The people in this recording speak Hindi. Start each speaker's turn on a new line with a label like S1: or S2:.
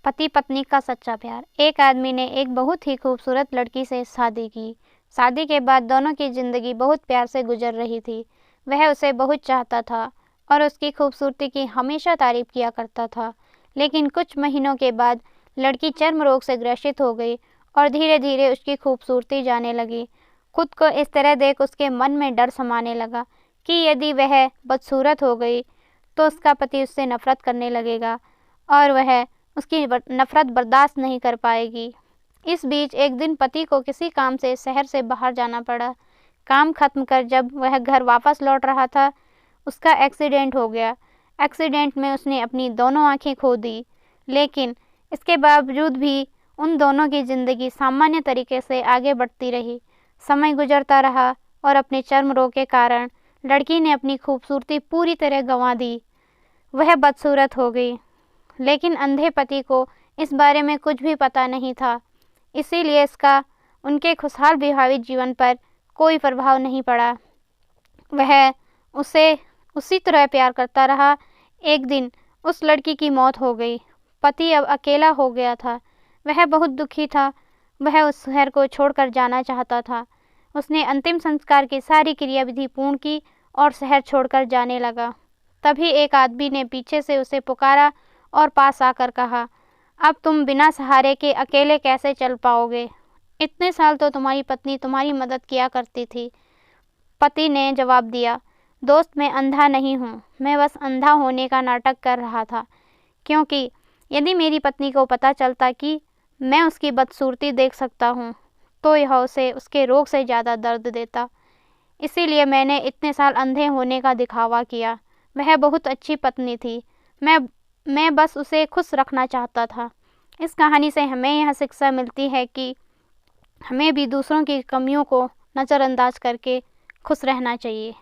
S1: पति पत्नी का सच्चा प्यार। एक आदमी ने एक बहुत ही खूबसूरत लड़की से शादी की। शादी के बाद दोनों की ज़िंदगी बहुत प्यार से गुजर रही थी। वह उसे बहुत चाहता था और उसकी खूबसूरती की हमेशा तारीफ किया करता था। लेकिन कुछ महीनों के बाद लड़की चर्म रोग से ग्रसित हो गई और धीरे धीरे उसकी खूबसूरती जाने लगी। खुद को इस तरह देख उसके मन में डर समाने लगा कि यदि वह बदसूरत हो गई तो उसका पति उससे नफरत करने लगेगा और वह उसकी नफरत बर्दाश्त नहीं कर पाएगी। इस बीच एक दिन पति को किसी काम से शहर से बाहर जाना पड़ा। काम खत्म कर जब वह घर वापस लौट रहा था, उसका एक्सीडेंट हो गया। एक्सीडेंट में उसने अपनी दोनों आंखें खो दी, लेकिन इसके बावजूद भी उन दोनों की ज़िंदगी सामान्य तरीके से आगे बढ़ती रही। समय गुजरता रहा और अपने चर्म रोग के कारण लड़की ने अपनी खूबसूरती पूरी तरह गंवा दी। वह बदसूरत हो गई, लेकिन अंधे पति को इस बारे में कुछ भी पता नहीं था, इसीलिए इसका उनके खुशहाल वैवाहिक जीवन पर कोई प्रभाव नहीं पड़ा। वह उसे उसी तरह प्यार करता रहा। एक दिन उस लड़की की मौत हो गई। पति अब अकेला हो गया था। वह बहुत दुखी था। वह उस शहर को छोड़कर जाना चाहता था। उसने अंतिम संस्कार की सारी क्रियाविधि पूर्ण की और शहर छोड़कर जाने लगा। तभी एक आदमी ने पीछे से उसे पुकारा और पास आकर कहा, अब तुम बिना सहारे के अकेले कैसे चल पाओगे? इतने साल तो तुम्हारी पत्नी तुम्हारी मदद किया करती थी। पति ने जवाब दिया, दोस्त मैं अंधा नहीं हूँ, मैं बस अंधा होने का नाटक कर रहा था, क्योंकि यदि मेरी पत्नी को पता चलता कि मैं उसकी बदसूरती देख सकता हूँ तो यह उसे उसके रोग से ज़्यादा दर्द देता। इसीलिए मैंने इतने साल अंधे होने का दिखावा किया। वह बहुत अच्छी पत्नी थी। मैं बस उसे खुश रखना चाहता था। इस कहानी से हमें यह शिक्षा मिलती है कि हमें भी दूसरों की कमियों को नज़रअंदाज करके खुश रहना चाहिए।